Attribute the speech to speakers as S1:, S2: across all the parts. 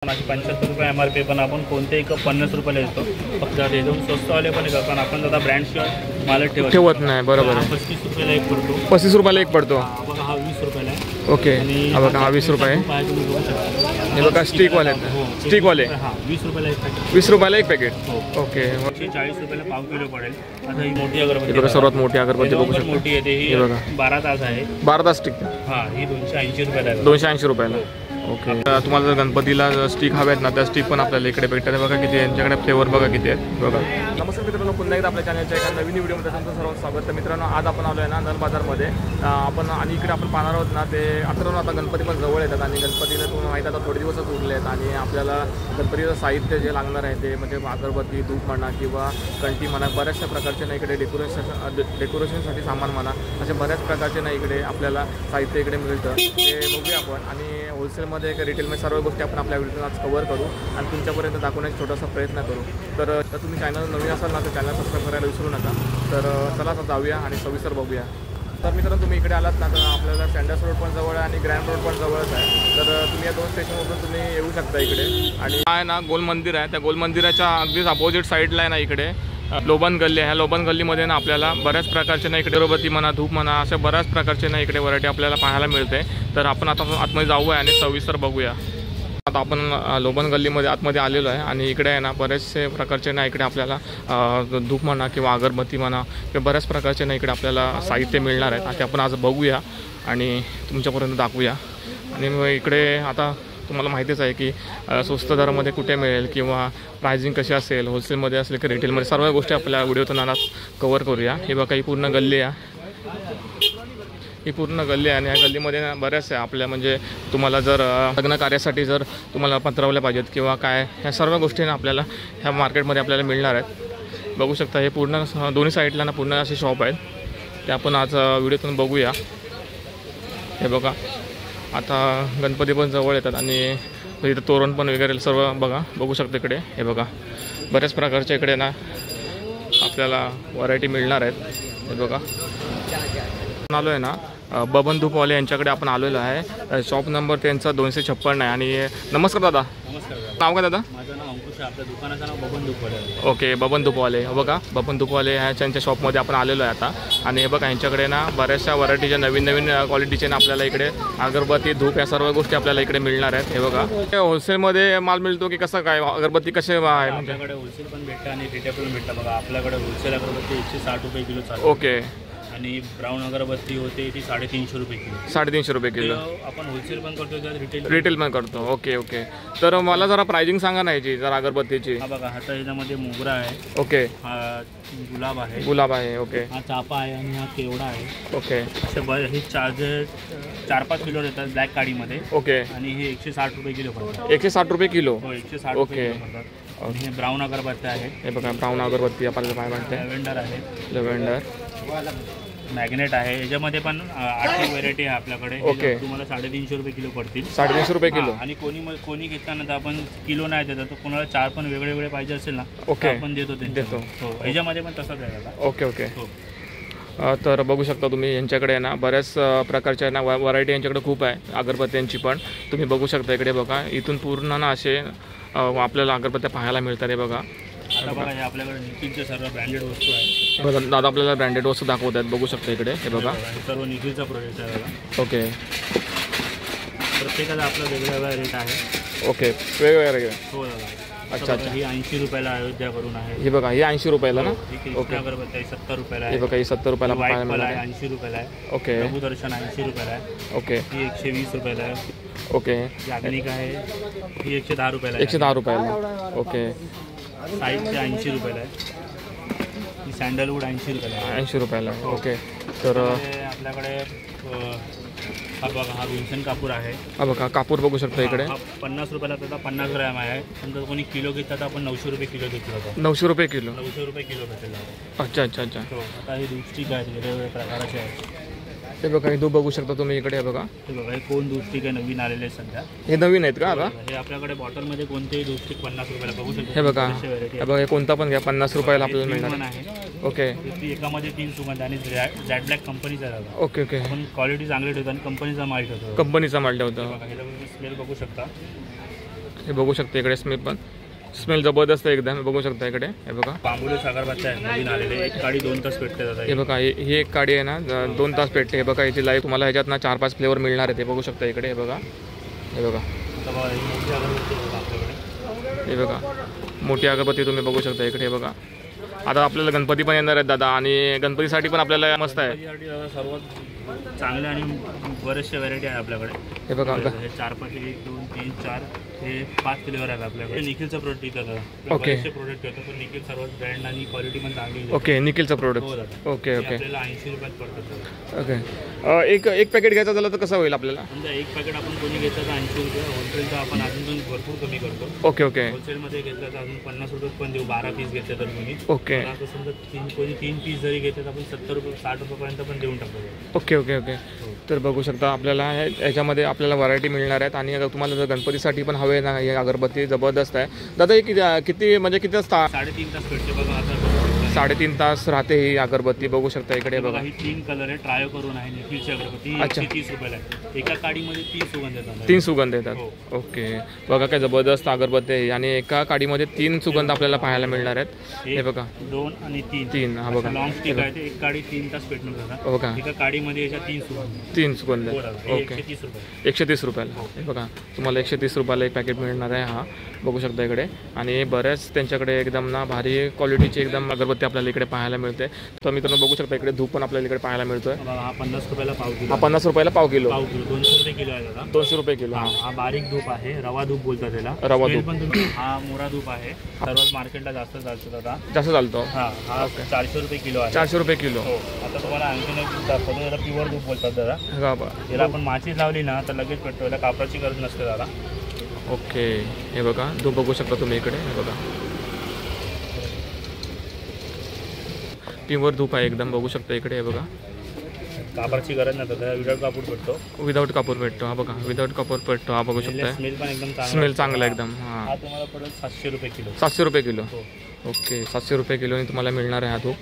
S1: ₹75 MRP पण आपण कोणतेही कप 50 रुपयाला देतो. फक्त एकदम स्वस्तवाले पण आहे, कारण आपण आता ब्रँड शिवाय माल ठेवत नाही. बरोबर आहे. 35 रुपयाला एक पडतो. 35 रुपयाला एक पडतो. बघा हा 20 रुपयाला आहे. ओके. हा बघा हा 20 रुपये. हे बघा स्टिकवाले आहेत. स्टिकवाले 20 रुपयाला एक पॅकेट. 20 रुपयाला एक पॅकेट. ओके. 40 रुपयाला पाव किलो पडेल. आता ही मोठी अगरबत्ती बघा, सर्वात मोठी अगरबत्ती बघू शकता. मोठी आहे ही बघा 12 तास आहे. 12 तास स्टिक. हां ही 280 रुपयाला आहे. 280 रुपयाला. ओके. तुम्हाला जर गणपतीला स्टिक हवे आहेत ना, त्या स्टिक पण आपल्याला इकडे भेटतात. बघा किती यांच्याकडे फ्लेवर बघा किती आहेत बघा. नमस्कार मित्रांनो, पुन्हा एकदा आपल्या चॅनलच्या एका नवीन व्हिडिओमध्ये तुमचं सर्व स्वागत. तर मित्रांनो, आज आपण आलो आहे ना नल बाजारमध्ये. आपण आणि इकडे आपण पाहणार आहोत ना ते आता गणपती पण जवळ येतात आणि गणपतीला तुम्हाला माहीत आता थोडे दिवसच उरले आहेत आणि आपल्याला गणपतीचं साहित्य जे लागणार आहे ते म्हणजे अगरबत्ती, धूप म्हणा किंवा कंठी म्हणा, बऱ्याचशा प्रकारचे ना इकडे डेकोरेशनसाठी सामान म्हणा, अशा बऱ्याच प्रकारचे ना इकडे आपल्याला साहित्य इकडे मिळतं. ते बघूया आपण आणि होलसेलमध्ये एक रिटेलमध्ये सर्व गोष्टी आपण आपल्या व्हिडिओत आज कव्हर करू आणि तुमच्यापर्यंत दाखवण्याचा छोटासा प्रयत्न करू. तर तुम्ही चॅनल नवीन असाल ना तर चॅनल सबस्क्राईब करायला विसरू नका. तर चला आता जाऊया आणि सविस्तर बघूया. तर मित्रांनो, तुम्ही इकडे आलात ना तर आपल्याला सँडर्स रोड पण जवळ आहे आणि ग्रँड रोड पण जवळच आहे. तर तुम्ही या 2 स्टेशनवरून तुम्ही येऊ शकता इकडे. आणि आहे ना गोल मंदिर आहे, त्या गोल मंदिराच्या अगदीच अपोजिट साईडला आहे ना इकडे लोबन गल्ली आहे. ह्या लोबन गल्लीमध्ये ना आपल्याला बऱ्याच प्रकारचे ना इकडे अगरबत्ती म्हणा, धूप म्हणा, अशा बऱ्याच प्रकारचे ना इकडे व्हरायटी आपल्याला पाहायला मिळते. तर आपण आता आतमध्ये जाऊया आणि सविस्तर बघूया. आता आपण लोबन गल्लीमध्ये आतमध्ये आलेलो आहे आणि इकडे आहे ना बरेचसे प्रकारचे ना इकडे आपल्याला धूप म्हणा किंवा अगरबत्ती म्हणा किंवा बऱ्याच प्रकारचे ना इकडे आपल्याला साहित्य मिळणार आहेत. ते आपण आज बघूया आणि तुमच्यापर्यंत दाखवूया. आणि मग इकडे आता तुम्हाला माहितीच आहे की स्वस्त दरामध्ये कुठे मिळेल किंवा प्राइसिंग कशी असेल, होलसेलमध्ये असेल की रिटेलमध्ये, सर्व गोष्टी आपल्या व्हिडिओतून आज कवर करूया. हे बघा ही पूर्ण गल्ली आहे, ही पूर्ण गल्ली आहे आणि या गल्लीमध्ये बऱ्याच आहे आपल्या म्हणजे तुम्हाला जर लग्न कार्यासाठी जर तुम्हाला पत्रावल्या पाहिजेत किंवा काय, ह्या सर्व गोष्टी ना आपल्याला ह्या मार्केटमध्ये आपल्याला मिळणार आहेत. बघू शकता हे पूर्ण दोन्ही साईडला ना पूर्ण असे शॉप आहेत. ते आपण आज व्हिडिओतून बघूया. हे बघा आता गणपती पण जवळ येतात आणि इथं तोरण पण वगैरे सर्व बघू शकतो इकडे. हे बघा बऱ्याच प्रकारच्या इकडे ना आपल्याला व्हरायटी मिळणार आहेत. हे बघा आलो आहे ना बबन धूपवाले यांच्याकडे आपण आलेलो आहे. शॉप नंबर त्यांचा 256 आहे. आणि नमस्कार दादा. नमस्कार. नाव काय दादा? माझं नाव अंकुश आहे. आपल्या दुकानाचं नाव बबन धूपवाले. ओके, बबन धूपवाले. बघा बबन धूपवाले ह्यांच्या शॉपमध्ये आपण आलेलो आहे आता. आणि हे बघा यांच्याकडे ना बऱ्याचशा व्हरायटीच्या नवीन क्वालिटीचे ना आपल्याला इकडे अगरबत्ती, धूप या सर्व गोष्टी आपल्याला इकडे मिळणार आहेत. हे बघा होलसेलमध्ये माल मिळतो की कसं काय, अगरबत्ती कसे आहे? आपल्याकडे होलसेल पण भेटतं आणि रिटेल पण भेटतं. बघा आपल्याकडे होलसेल अगरबत्ती 160 रुपये किलो चालू. ओके. आणि ब्राऊन अगरबत्ती होते ती 350 रुपये किलो. 350 रुपये किलो. आपण होलसेल पण करतो, रिटेल पण करतो. Okay okay. तर मला जरा प्राइसिंग सांगा ना याची जरा अगरबत्तीची. हा बघा आता याच्यामध्ये मोगरा आहे. ओके. हा गुलाब आहे. गुलाब आहे. ओके. हा चाफा आहे आणि हा केवडा आहे. ओके. हे चार्जर 4-5 किलो येतात ब्लॅक काडीमध्ये. ओके. आणि हे 160 रुपये किलो पडतात. 160 रुपये किलो. हो 160 रुपये किलो पडतात. आणि हे ब्राऊन अगरबत्ती आहे. हे बघा ब्राऊन अगरबत्ती आपल्याला काय म्हणते. लॅव्हेंडर आहे. लॅव्हेंडर. मॅग्नेट आहे. याच्यामध्ये पण 8 व्हरायटी आहे आपल्याकडे. ओके. तुम्हाला 350 रुपये किलो पडतील. 350 रुपये किलो. आणि कोणी घेताना तर आपण किलो नाही देतात, तर कोणाला 4 पण वेगळे पाहिजे असेल ना. ओके. आपण देतो. हो याच्यामध्ये पण तसंच आहे. Okay okay. तर बघू शकता तुम्ही यांच्याकडे ना बऱ्याच प्रकारच्या ना व्हरायटी यांच्याकडे खूप आहे अगरबत्त्यांची पण. तुम्ही बघू शकता इकडे बघा इथून पूर्ण ना असे आपल्याला अगरबत्त्या पाहायला मिळतात. हे बघा आता बघा हे आपल्याकडे निखिलचे सर्व ब्रँडेड वस्तू आहेत. बघा दादा आपल्याला ब्रँडेड वस्तू दाखवत आहेत. बघू शकता इकडे. हे बघा सर्व निखिलचा प्रोडक्ट आहे बघा. ओके. प्रत्येकाचा आपला वेगवेगळा रेट आहे. ओके वेगवेगळा. हो दादा. अच्छा अच्छा. ही 80 रुपयाला अयोध्यावरून आहे. हे बघा ही 80 रुपयाला ना. ओके. अगरबत्ती 70 रुपयाला आहे. हे बघा ही 70 रुपयाला पाहायला मिळाली. 80 रुपयाला आहे. ओके. प्रभुदर्शन 80 रुपयाला आहे. ओके. ही 120 रुपयाला आहे. ओके. याग्निक आहे ही 110 रुपयाला. 110 रुपयाला. ओके. साईजचे 80 रुपयाला आहे. ही सँडलवूड 80 रुपयाला आहे. 80 रुपयाला. ओके. तर आपल्याकडे हा बघा हा विल्सन कापूर आहे. हा बघा कापूर बघू शकता इकडे. 50 रुपयाला त्याचा 50 ग्रॅम आहे. समजा कोणी किलो घेतात तर आपण 900 रुपये किलो घेतलं होतं. 900 रुपये किलो. 900 रुपये किलो भेटेल. अच्छा अच्छा अच्छा. आता ही दूधस्टिक आहेत वेगवेगळ्या प्रकारचे आहेत. हे बघा हे धूप बघू शकता तुम्ही इकडे. हे बघा हे बघा हे कोण दूधस्टिक आहे नवीन आलेले सध्या. हे नवीन आहेत का आता? हे आपल्याकडे बॉटलमध्ये कोणतेही दूधस्टिक 50 रुपयाला बघू शकता. हे बघा हे बघा हे कोणता पण घ्या 50 रुपयाला आपल्याला मिळणार आहे. ओके. एकामध्ये 3 सुगंध आणि झॅड ब्लॅक कंपनीचा आहे. Okay okay. पण क्वालिटी चांगली ठेवतो आणि कंपनीचा माल ठेवतो. कंपनीचा माल ठेवतो. स्मेल बघू शकता.
S2: हे बघू शकता इकडे स्मेल जबरदस्त आहे एकदम. बघू शकता इकडे हे बघा
S1: बांबुले साखरभात आहे नवीन आलेले. एक काडी 2 तास पेटते दादा.
S2: हे बघा ही एक काडी आहे ना 2 तास पेटते. हे बघा याची लाईव्ह तुम्हाला ह्याच्यात ना 4-5 फ्लेवर मिळणार आहे. ते बघू शकता इकडे हे बघा. हे बघा हे बघा मोठी अगरबत्ती तुम्ही बघू शकता इकडे. हे बघा आता आपल्याला गणपती पण येणार आहेत दादा आणि गणपतीसाठी पण आपल्याला मस्त आहे.
S1: सर्वात चांगले आणि बरेचसे व्हरायटी आहे आपल्याकडे.
S2: हे बघा
S1: 4-5 1 2 3 4 हे 5 फ्लेवर आहेत आपल्याकडे. निखिलचं प्रोडक्ट येतं.
S2: ओके
S1: प्रोडक्ट येतं पण निखिल सर्वात ब्रँड आणि क्वालिटी पण चांगली.
S2: ओके निखिलचं प्रोडक्ट. ओके ओके
S1: आपल्याला 80 रुपयात पडतं.
S2: ओके एक पॅकेट घ्यायचं झालं तर कसं होईल आपल्याला?
S1: समजा एक पॅकेट आपण कोणी घेतलं तर 80 रुपये. होलसेलचं आपण अजून भरपूर कमी करतो.
S2: ओके ओके
S1: होलसेलमध्ये घेतलं तर अजून 50 रुपये पण देऊ. 12 पीस घेतले तर कोणी.
S2: ओके
S1: समजा कोणी 3 पीस जरी घेतले तर आपण 70 रुपये 60 रुपयेपर्यंत पण देऊन टाकतो.
S2: ओके ओके ओके तर बघू शकता आपल्याला याच्यामध्ये आपल्याला व्हरायटी मिळणार आहेत. आणि तुम्हाला जर गणपतीसाठी पण हवे ना, ही अगरबत्ती जबरदस्त आहे दादा. ही किती म्हणजे किती
S1: 3.5 तास भेटते बघा. आता
S2: 3.5 तास राहते ही अगरबत्ती. बघू शकता इकडे बघा.
S1: ही 3 कलर आहे. ट्राय करून आहे निखिलची अगरबत्ती. 130 रुपयाला आहे. एका काडीमध्ये 3 सुगंध येतात.
S2: 3 सुगंध येतात. ओके बघा काय जबरदस्त अगरबत्ती आहे. आणि एका काडीमध्ये 3 सुगंध आपल्याला पाहायला मिळणार आहेत. हे बघा
S1: 2 आणि 3.
S2: हा बघा
S1: लॉंग स्टिक आहे ते. एक काडी 3 तास पेटणार दादा.
S2: बघा
S1: एका काडीमध्ये याच्या 3 सुगंध.
S2: 3 सुगंध. ओके
S1: 130 रुपये.
S2: 130 रुपयाला. हे बघा तुम्हाला 130 रुपयाला एक पॅकेट मिळणार आहे. हा बघू शकता इकडे. आणि बऱ्याच त्यांच्याकडे एकदम ना भारी क्वालिटीची एकदम अगरबत्ती आपल्याला इकडे पाहायला मिळते. तर मित्रांनो बघू शकता इकडे धूप पण आपल्याला इकडे पाहायला मिळतोय.
S1: हा 50 रुपयाला पाव किलो.
S2: हा 50 रुपयाला पाव किलो.
S1: 200 रुपये किलो आहे दादा.
S2: 200 रुपये किलो.
S1: हा बारीक धूप आहे. रवा धूप बोलतात त्याला.
S2: रवा धूप
S1: पण तुम्ही. हा मोरा धूप आहे. सर्वात मार्केटला जास्त चालतो दादा.
S2: जास्त चालतो.
S1: हा 400 रुपये किलो आहे.
S2: 400 रुपये किलो.
S1: हो आता तुम्हाला आणखीन एक दाखवतो. त्याला प्युअर धूप बोलतात दादा. याला आपण माचीस लावली ना तर लगेच पेटतो. याला कापडाची गरज नसते दादा.
S2: ओके हे बघा धूप बघू शकता तुम्ही इकडे. हे बघा प्युअर धूप आहे एकदम. बघू शकता इकडे. हे बघा
S1: कापडाची गरज नाही दादा. विदाउट कापूर भेटतो.
S2: विदाउट कापूर भेटतो. हा बघा विदाउट कापूर भेटतो. हा बघू शकता.
S1: स्मेल पण एकदम
S2: स्मेल चांगला एकदम.
S1: हा तुम्हाला पडेल 700 रुपये किलो.
S2: 700 रुपये किलो. ओके 700 रुपये किलोने तुम्हाला मिळणार आहे हा धूप.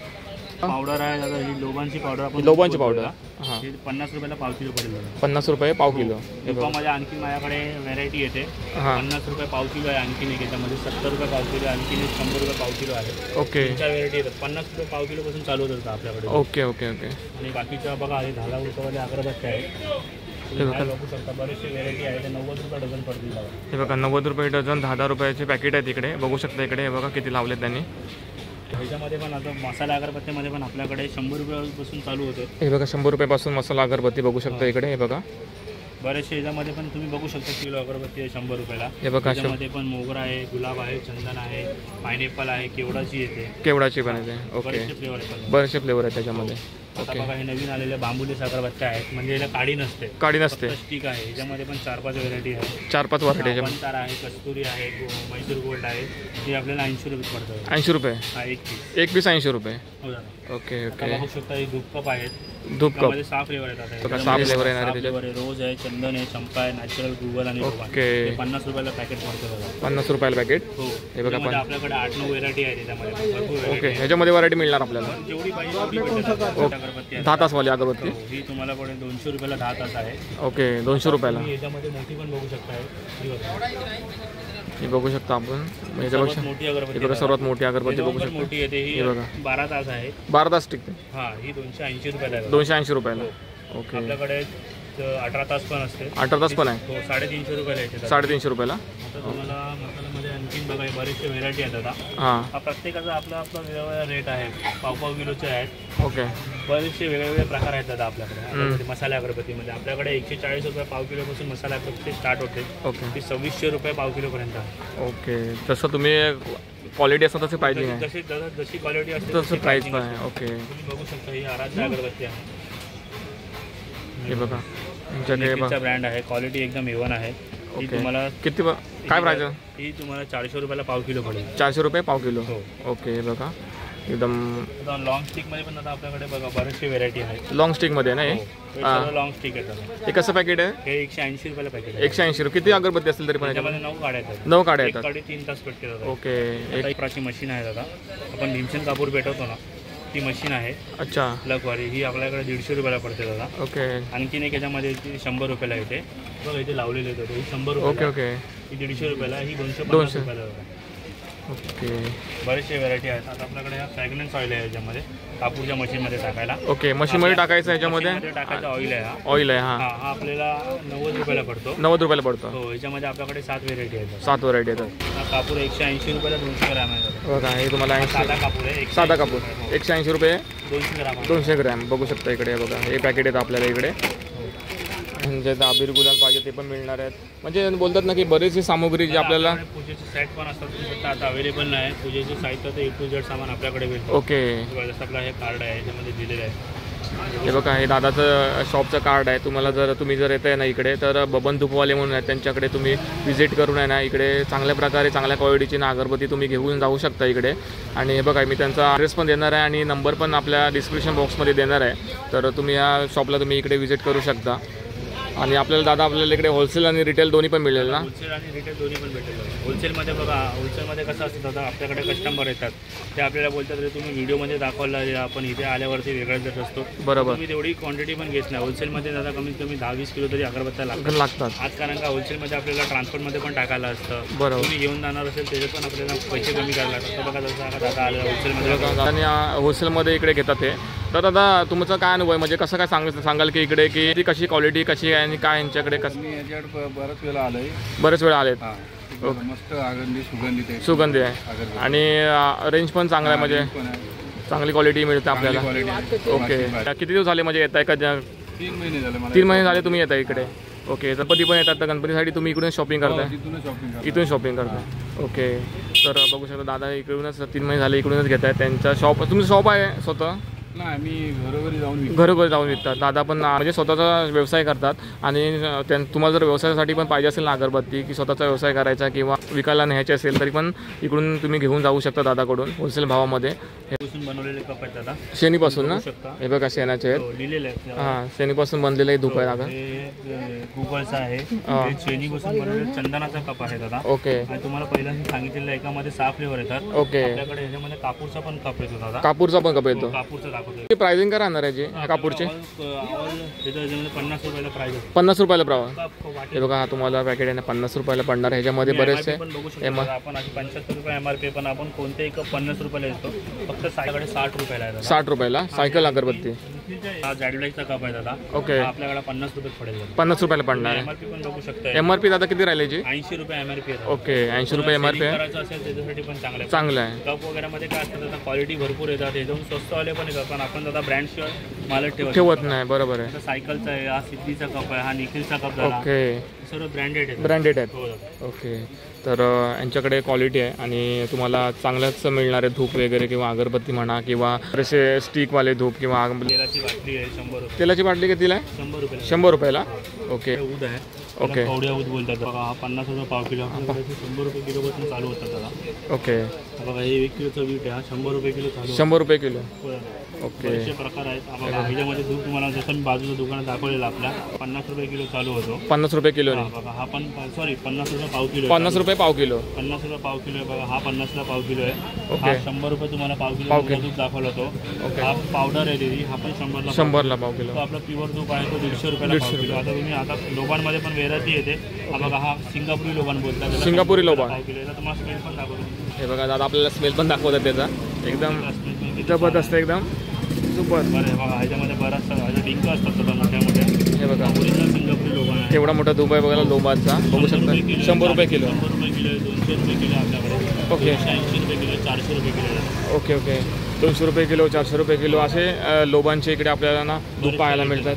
S1: पावडर आहे दादा. ही लोबांची पावडर. आपण
S2: लोबांची पावडर. हां
S1: 50 रुपयाला पाव किलो पडेल.
S2: 50 रुपये पाव किलो.
S1: धुपामध्ये आणखी माझ्याकडे व्हेरायटी येते. 50 रुपये पाव किलो आहे. आणखीन एक याच्यामध्ये 70 रुपये पाव किलो. आणखीन एक 100 रुपये पाव किलो आहे.
S2: ओके
S1: 3 व्हेरायटी येतात. 50 रुपये पाव किलो पासून चालू होतं आपल्याकडे.
S2: ओके ओके ओके
S1: आणि बाकीच्या बघा हे 10 रुपयावाले अगरबत्त्या आहेत. बघू शकता बरेचसे व्हेरायटी आहे. ते 90 रुपये डझन पडतील.
S2: हे बघा 90 रुपये डझन. 10 रुपयाचे पॅकेट आहेत इकडे. बघू शकता इकडे. हे बघा किती लावलेत त्यांनी.
S1: ह्याच्यामध्ये पण आता मसाला अगरबत्तीमध्ये पण आपल्याकडे 100 रुपयापासून चालू होते.
S2: हे बघा 100 रुपयापासून मसाला अगरबत्ती बघू शकता इकडे. हे बघा
S1: बरेचसे ह्याच्यामध्ये पण तुम्ही बघू शकता किलो अगरबत्ती आहे 100 रुपयाला.
S2: हे बघा
S1: त्याच्यामध्ये पण मोगरा आहे, गुलाब आहे, चंदन आहे, पायनॅपल आहे, केवडाची येते.
S2: केवडाची पण येते. ओके बरेचसे फ्लेवर आहेत त्याच्यामध्ये.
S1: आता बघा हे नवीन आलेले बांबुले साखरबत्त्या आहेत. म्हणजे याला काडी नसते.
S2: काडी नसते.
S1: स्टिक आहे. ह्याच्यामध्ये पण 4-5 व्हेरायटी आहे.
S2: 4-5 व्हरायटी.
S1: पंतार आहे, कस्तुरी आहे, मैसूर गोल्ड आहे. हे आपल्याला 80 रुपये पडतं.
S2: 80 रुपये.
S1: हा एक
S2: पीस 80 रुपये.
S1: ओके ओके बघू शकता. हे धूप कप आहेत.
S2: धूप कप
S1: 6 फ्लेवर येतात.
S2: 6 फ्लेवर येणार आहे त्याच्यात.
S1: रोज आहे, चंदन आहे, चंपा आहे, नॅचरल गुगल आणि
S2: ओके
S1: 50 रुपयाला पॅकेट पडतं.
S2: 50 रुपयाला पॅकेट.
S1: हो
S2: हे बघा
S1: आपल्याकडे 8-9 व्हेरायटी आहे त्याच्यामध्ये.
S2: ओके ह्याच्यामध्ये व्हरायटी मिळणार आपल्याला.
S1: जेवढी पाहिजे तेवढी भेटते. अगरबत्ती
S2: 10 तासवाली अगरबत्ती.
S1: ही तुम्हाला पडेल 200 रुपयाला 10 तास आहे.
S2: ओके 200 रुपयाला.
S1: याच्यामध्ये मोठी पण बघू शकता.
S2: हे बघू शकता आपण.
S1: याच्यापेक्षा मोठी अगरबत्ती
S2: बघा सर्वात मोठी अगरबत्ती बघू शकता.
S1: मोठी येते ही बघा 12 तास आहे.
S2: 12 तास टिकते.
S1: हा ही 280 रुपयाला आहे.
S2: 280 रुपयाला. ओके
S1: आपल्याकडे 18 तास पण असते.
S2: 18 तास पण आहे.
S1: हो 350 रुपयाला येते.
S2: 350 रुपयाला.
S1: आता तुम्हाला मसाल्यामध्ये आणखीन बघा बरेचसे व्हेरायटी आहेत आता.
S2: हां
S1: प्रत्येकाचा आपला वेगवेगळा रेट आहे. पाव किलोचे आहेत.
S2: ओके
S1: बरेचसे वेगवेगळे प्रकार आहेत दादा आपल्याकडे. मसाला अगरबत्तीमध्ये आपल्याकडे 140 रुपये पाव किलोपासून मसाला अगरबत्ती स्टार्ट होते.
S2: ओके
S1: ती 2600 रुपये पाव किलोपर्यंत.
S2: ओके तसं तुम्ही क्वालिटी असं तशी पाहिजे.
S1: जशी क्वालिटी असते
S2: तसं प्राईस पण आहे. ओके
S1: तुम्ही बघू शकता. ही आराध्य अगरबत्ती आहे.
S2: हे बघा
S1: तुमच्याकडे ब्रँड आहे. क्वालिटी एकदम एवन आहे. ही तुम्हाला
S2: किती काय प्राइस आहे?
S1: ही तुम्हाला 400 रुपयाला पाव किलो पडेल.
S2: 400 रुपये पाव किलो. ओके हे बघा एकदम
S1: लॉंग स्टिकमध्ये पण आता आपल्याकडे बघा बरेचसे व्हेरायटी आहेत.
S2: लॉंग स्टिकमध्ये ना हे
S1: लॉंग स्टिक आहे.
S2: हे कसं पॅकेट आहे?
S1: हे 180 रुपयाला पॅकेट आहे.
S2: 180 रुपये. किती अगरबत्ती असेल तरी पण
S1: त्याच्यामध्ये 9 काड्या आहेत.
S2: 9 काड्या येतात.
S1: 3 तास पेटते दादा.
S2: ओके
S1: एक प्रकारची मशीन आहे दादा. आपण भीमसेन कापूर पेटवतो ना ती मशीन आहे.
S2: अच्छा
S1: प्लगवाली. ही आपल्याकडे 150 रुपयाला पडते दादा.
S2: ओके
S1: आणखीन एक याच्यामध्ये 100 रुपयाला येते. बघा इथे लावलेले आहेत ही 100 रुपये.
S2: Okay okay.
S1: ही 150 रुपयाला, ही 250 रुपयाला.
S2: ओके.
S1: बरेचसे व्हरायटी आहेत. आता आपल्याकडे हा फ्रॅग्रन्स ऑइल आहे याच्यामध्ये, कापूरच्या मशीनमध्ये टाकायला.
S2: ओके, मशीनमध्ये टाकायचं ह्याच्यामध्ये
S1: टाकायचं ऑइल आहे. हा
S2: ऑइल आहे.
S1: हा आपल्याला 90 रुपयाला पडतो.
S2: 90 रुपयाला पडतो.
S1: हो, याच्यामध्ये आपल्याकडे 7 व्हेरायटी आहेत.
S2: 7 व्हरायटी आहेत.
S1: हा कापूर 180 रुपयाला 200 ग्रॅम आहे.
S2: बघा हे तुम्हाला
S1: साधा कापूर आहे.
S2: साधा कापूर 180 रुपये
S1: 200 ग्रॅम.
S2: 200 ग्रॅम बघू शकता इकडे. बघा हे पॅकेट आहेत आपल्याला इकडे. म्हणजे आबीर गुलाल पाहिजे ते पण मिळणार आहेत. म्हणजे बोलतात ना की बरेचशी सामुग्री जी आपल्याला
S1: पूजेचे सेट पण असतात, आता अवेलेबल नाही. पूजेचे साहित्य तर A to Z सामान आपल्याकडे भेटतं.
S2: ओके.
S1: जसं आपलं हे कार्ड आहे याच्यामध्ये दिलेलं आहे.
S2: हे बघा हे दादाचं शॉपचं कार्ड आहे. तुम्हाला जर तुम्ही जर येत आहे ना इकडे तर बबन धूपवाले म्हणून आहे, त्यांच्याकडे तुम्ही व्हिजिट करून आहे ना इकडे चांगल्या प्रकारे चांगल्या क्वालिटीची ना अगरबत्ती तुम्ही घेऊन जाऊ शकता इकडे. आणि हे बघा मी त्यांचा ॲड्रेस पण देणार आहे आणि नंबर पण आपल्या डिस्क्रिप्शन बॉक्समध्ये देणार आहे. तर तुम्ही या शॉपला तुम्ही इकडे व्हिजिट करू शकता. आणि आपल्याला दादा आपल्याला इकडे होलसेल आणि रिटेल दोन्ही पण मिळेल ना.
S1: होलसेल आणि रिटेल दोन्ही पण भेटेल. होलसेलमध्ये बघा, होलसेलमध्ये कसं असतं दादा, आपल्याकडे कस्टमर येतात ते आपल्याला बोलतात रे तुम्ही व्हिडिओमध्ये दाखवला, आपण इथे आल्यावरती वेगळाच देत असतो.
S2: बरोबर.
S1: तुम्ही तेवढी क्वांटिटी पण घेत नाही. होलसेलमध्ये दादा कमीत कमी 10-20 किलो तरी अगरबत्त्या लागतात. आज कारण का होलसेलमध्ये आपल्याला ट्रान्सपोर्टमध्ये पण टाकायला असतं.
S2: बरोबर.
S1: तुम्ही घेऊन जाणार असेल त्याचे पण आपल्याला पैसे कमी करायला लागतात. बघा जसं आता दादा आलं होलसेलमध्ये
S2: आणि होलसेलमध्ये इकडे घेतात ते. तर दादा तुमचं काय अनुभव आहे, म्हणजे कसं काय सांगाल की इकडे की ती कशी क्वालिटी कशी आहे आणि काय यांच्याकडे कसं.
S3: मी याच्याकडे बऱ्याच वेळा आलोय.
S2: बरेच वेळा आलेत.
S3: मस्त आगंदी सुगंधित आहे.
S2: सुगंधी आहे आणि रेंज पण चांगला आहे, म्हणजे चांगली क्वालिटी मिळते आपल्याला. ओके. किती दिवस झाले म्हणजे येत आहे का?
S3: 3 महिने झाले मला.
S2: 3 महिने झाले तुम्ही येत आहे इकडे. ओके. गणपती पण येतात तर गणपतीसाठी तुम्ही इकडून शॉपिंग करताय? इथून शॉपिंग करताय. ओके. तर बघू शकता दादा इकडूनच 3 महिने झाले इकडूनच घेत आहे. त्यांचा शॉप, तुमचं शॉप आहे स्वतः?
S3: नाही, मी घरोघरी
S2: जाऊन विकतात. दादा पण म्हणजे स्वतःचा व्यवसाय करतात. आणि तुम्हाला जर व्यवसायासाठी पण पाहिजे असेल ना अगरबत्ती, की स्वतःचा व्यवसाय करायचा किंवा विकायला न्यायचे असेल तरी पण इकडून तुम्ही घेऊन जाऊ शकता दादाकडून होलसेल भावामध्ये.
S1: बनवलेले कप आहेत दादा,
S2: शेणीपासून ना. हे बघा शेणाचे आहेत.
S1: लिहिलेले आहेत.
S2: हां, शेणीपासून बनलेले धूप आहे दादा.
S1: गुगलचा आहे. शेणीपासून बनवलेले चंदनाचा कप आहे दादा.
S2: ओके.
S1: आणि तुम्हाला पहिल्यांदा सांगितलेलं एकामध्ये 6 फ्लेवर येतात.
S2: ओके.
S1: आपल्याकडे ह्याच्यामध्ये कापूरचा पण कप येतो दादा.
S2: कापूरचा पण कप येतो.
S1: कापूरचा दाखवतो.
S2: प्राइसिंग काय राहणार आहे जी कापूरचे?
S1: 50 रुपयाला प्राइस आहे.
S2: 50 रुपयाला हे बघा हा तुम्हाला पॅकेट आहे ना 50 रुपयाला पडणार. ह्याच्यामध्ये बरेचसे
S1: आपण 75 रुपये MRP पण आपण कोणतेही कप 50 रुपयाला येतो. फक्त सायकडे 60 रुपयाला आहे.
S2: 60 रुपयाला सायकल अगरबत्ती.
S1: हा जॅडलाईटचा कप आहे दादा.
S2: ओके.
S1: आपल्याकडे 50 रुपये पडेल.
S2: 50 रुपयाला पडणार आहे.
S1: MRP पण बघू शकता.
S2: MRP दादा किती राहिले जी?
S1: 80 रुपये MRP आहे.
S2: ओके. 80 रुपये MRP आहे.
S1: करायचं असेल त्याच्यासाठी पण
S2: चांगलं आहे.
S1: कप वगैरे मध्ये काय असतं दादा, क्वालिटी भरपूर येतात. एकदम स्वस्त वाले पण येतात. पण आपण दादा ब्रँड शिवाय माल
S2: ठेवत नाही. बरोबर आहे.
S1: सायकलचा आहे, हा सिद्धीचा कप आहे, हा निखिलचा कप झाला.
S2: ओके.
S1: सर्व ब्रँडेड आहे.
S2: ब्रँडेड आहेत. ओके. तर यांच्याकडे क्वालिटी आहे आणि तुम्हाला चांगलंच मिळणार आहे धूप वगैरे किंवा अगरबत्ती म्हणा किंवा असे स्टिकवाले धूप किंवा
S1: तेलाची बाटली आहे 100 रुपये.
S2: तेलाची बाटली कितीला आहे?
S1: 100 रुपये.
S2: 100 रुपयाला. ओके.
S1: ऊद आहे.
S2: ओके.
S1: कवड्या ऊद बोलतात बघा. हा 50 रुपये पाव किलो. 100 रुपये किलोपासून चालू होतात दादा.
S2: ओके.
S1: बघा हे 1 किलोचं वीट आहे. हा 100 रुपये किलो चालू.
S2: 100 रुपये किलो. ओके.
S1: बरेचसे प्रकार आहेत. बघा ह्याच्यामध्ये दूध तुम्हाला जसं मी बाजूचं दुकानात दाखवलेलं आपल्या 50 रुपये किलो चालू होतो.
S2: 50 रुपये किलो.
S1: बघा हा पण 50 रुपये पाव किलो.
S2: 50 रुपये पाव किलो.
S1: 50 रुपये पाव किलो आहे. बघा हा 50ला पाव किलो आहे.
S2: ओके.
S1: हा 100 रुपये तुम्हाला पाव किलो दूध दाखवला होतो. हा पावडर आहे दिली. हा पण 100ला
S2: पाव किलो.
S1: तो आपला प्युअर दूध आहे तो 150 रुपयाला पाव किलो. आता तुम्ही आता लोबांमध्ये पण व्हेरायटी येते. हा बघा हा सिंगापुरी लोबान बोलतात.
S2: सिंगापुरी लोबान
S1: पाव किलो. तुम्हाला स्मेल पण दाखवतो.
S2: हे बघा दादा आपल्याला स्मेल पण दाखवतात त्याचा. एकदम जबरदस्त एकदम सुपर.
S1: बरं बघा ह्याच्यामध्ये बराचसा डिंक असतात सुद्धा मोठ्या मोठ्या.
S2: हे बघा
S1: ओरिजिनल सिंगापुरी लोबान आहे.
S2: एवढा मोठा धूप आहे बघायला लोबाचा. बघू शकता 100 रुपये किलो.
S1: 100 रुपये किलो आहे. 200 रुपये किलो आहे आपल्याकडे.
S2: ओके.
S1: 80 रुपये किलो, 400 रुपये किलो आहे.
S2: ओके. ओके. 200 रुपये किलो, 400 रुपये किलो असे लोबांचे इकडे आपल्याला ना धूप पाहायला मिळतात.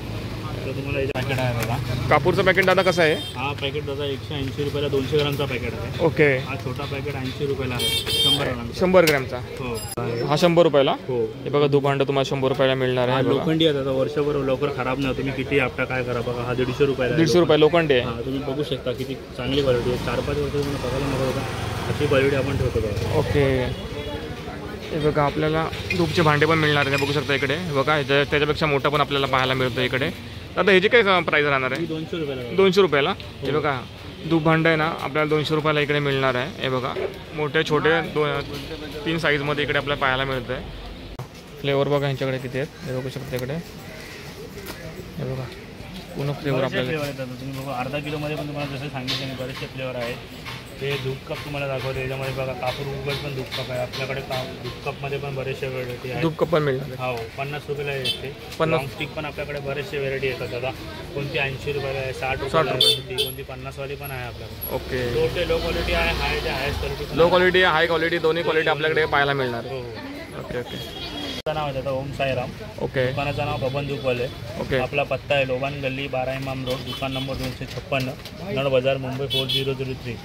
S1: तुम्हाला हे पॅकेट आहे बघा.
S2: कापूरचं पॅकेट दादा कसं आहे?
S1: हा पॅकेट दादा 180 रुपयाला 200 ग्रामचा पॅकेट आहे.
S2: ओके.
S1: हा छोटा पॅकेट 80 रुपयाला आहे. 100 ग्रामचा.
S2: 100 ग्रॅमचा.
S1: हो.
S2: हा 100 रुपयाला.
S1: हो.
S2: हे बघा धूप भांडं तुम्हाला 100 रुपयाला मिळणार आहे.
S1: लोखंडी आहे दादा. वर्षभर लवकर खराब नाही. तुम्ही किती आपटा काय करा बघा. हा 150 रुपयाला.
S2: 150 रुपये लोखंडी आहे.
S1: हा तुम्ही बघू शकता किती चांगली क्वालिटी आहे. 4-5 वर्ष तुम्हाला बघायला मिळत होता. अशी क्वालिटी आपण ठेवतो बघा.
S2: ओके. हे बघा आपल्याला धूपचे भांडे पण मिळणार आहे. बघू शकता इकडे. बघा त्याच्यापेक्षा मोठं पण आपल्याला पाहायला मिळतं इकडे. आता ह्याची काय प्राईस राहणार आहे?
S1: 200 रुपयाला.
S2: 200 रुपयाला. हे बघा धूप भांडं आहे ना आपल्याला 200 रुपयाला इकडे मिळणार आहे. हे बघा मोठे छोटे 3 साईजमध्ये इकडे आपल्याला पाहायला मिळतं आहे. फ्लेवर बघा ह्यांच्याकडे किती आहेत हे बघू शकता इकडे. हे बघा पूर्ण फ्लेवर
S1: बरेचसे
S2: आपल्याला
S1: फ्लेवर येतात. तुम्ही बघा अर्धा किलोमध्ये पण तुम्हाला जसं सांगितलं मी बरेचसे फ्लेवर आहेत. ते धूप कप तुम्हाला दाखवते. याच्यामध्ये बघा कापूर उघड पण धूप कप आहे आपल्याकडे. धूप कपमध्ये पण बरेचसे व्हेरायटी आहेत.
S2: धूप कप पण मिळणार
S1: हो 50 रुपयाला येते.
S2: 50
S1: स्टिक पण आपल्याकडे बरेचसे व्हेरायटी येतात दादा. कोणती 80 रुपयाला आहे, 60 रुपयाला आहे, कोणती 50 वाली पण आहे आपल्याकडे.
S2: ओके.
S1: लो क्वालिटी आहे, highest quality.
S2: Low quality high quality दोन्ही क्वालिटी आपल्याकडे पाहायला मिळणार.
S1: हो.
S2: ओके ओके
S1: दुकानाचं नाव आहे दादा ओम साईराम.
S2: ओके
S1: दुकानाचं नाव बबन धूपवाले.
S2: ओके
S1: आपला पत्ता आहे लोबान गल्ली 12 इमाम रोड, दुकान नंबर 256, नळ बाजार, मुंबई 4003.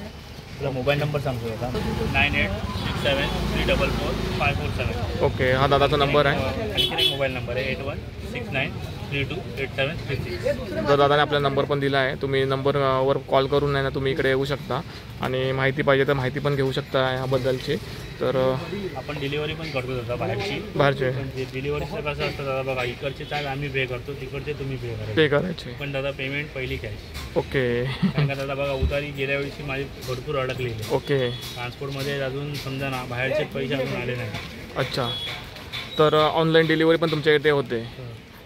S1: आपला मोबाईल नंबर सांगतो आता 9867344547.
S2: ओके. हा दादाचा नंबर आहे.
S1: आणखी एक मोबाईल नंबर आहे 8169328736.
S2: तर दादाने आपला नंबर पण दिला आहे. तुम्ही नंबरवर कॉल करून नाही ना तुम्ही इकडे येऊ शकता आणि माहिती पाहिजे तर माहिती पण घेऊ शकता ह्याबद्दलची. तर
S1: आपण डिलिव्हरी पण करतो दादा बाहेरची.
S2: बाहेरचे
S1: पण डिलिव्हरीचं कसं असतं दादा बघा, इकडचे चार्ज आम्ही पे करतो, तिकडचे तुम्ही पे करायचे.
S2: पे करायचे.
S1: पण दादा पेमेंट पहिली कॅश.
S2: ओके
S1: कारण का दादा बघा उतारी गेल्या वेळची माझी भरपूर अडकलेली आहे.
S2: ओके.
S1: ट्रान्सपोर्टमध्ये अजून समजा ना बाहेरचे पैसे अजून आले नाही.
S2: अच्छा. तर ऑनलाईन डिलिव्हरी पण तुमच्या इथे होते.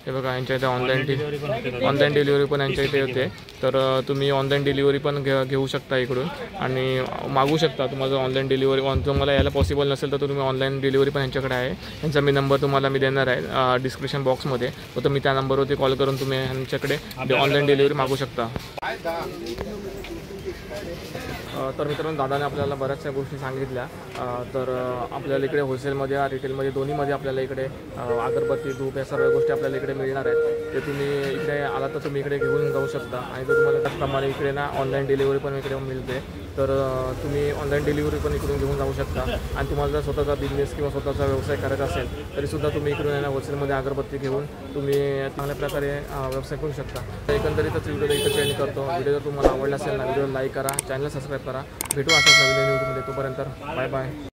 S2: हे बघा यांच्या इथे ऑनलाईन
S1: डिलिव्हरी पण होते दादा.
S2: ऑनलाईन डिलिव्हरी पण यांच्या इथे होते. तर तुम्ही ऑनलाईन डिलिव्हरी पण घेऊ शकता इकडून आणि मागू शकता. तुम्हाला ऑनलाईन डिलिव्हरी तुम्हाला यायला पॉसिबल नसेल तर तुम्ही ऑनलाईन डिलिव्हरी पण यांच्याकडे आहे. यांचा मी नंबर तुम्हाला मी देणार आहे डिस्क्रिप्शन बॉक्समध्ये. तर तुम्ही त्या नंबरवरती कॉल करून तुम्ही यांच्याकडे ऑनलाईन डिलिव्हरी मागू शकता. तर मित्रांनो दादाने आपल्याला बऱ्याचशा गोष्टी सांगितल्या. तर आपल्याला इकडे होलसेलमध्ये रिटेलमध्ये दोन्हीमध्ये आपल्याला इकडे अगरबत्ती धूप या सर्व गोष्टी आपल्याला इकडे मिळणार आहेत. ते तुम्ही इकडे आला तर तुम्ही इकडे घेऊन जाऊ शकता आणि तर तुम्हाला त्याचप्रमाणे इकडे ना ऑनलाईन डिलिव्हरी पण इकडे मिळते. तर तुम्ही ऑनलाईन डिलिव्हरी पण इकडून घेऊन जाऊ शकता आणि तुम्हाला जर स्वतःचा बिझनेस किंवा स्वतःचा व्यवसाय करायचा असेल तरीसुद्धा तुम्ही इकडून आहे ना होलसेलमध्ये अगरबत्ती घेऊन तुम्ही चांगल्या प्रकारे व्यवसाय करू शकता. तर एकंदरीतच व्हिडिओ इथं चेंज करतो. व्हिडिओ जर तुम्हाला आवडला असेल ना व्हिडिओ लाईक करा, चॅनल सबस्क्राईब करा. भेटू असाच नवीन व्हिडिओमध्ये. तोपर्यंत बाय बाय.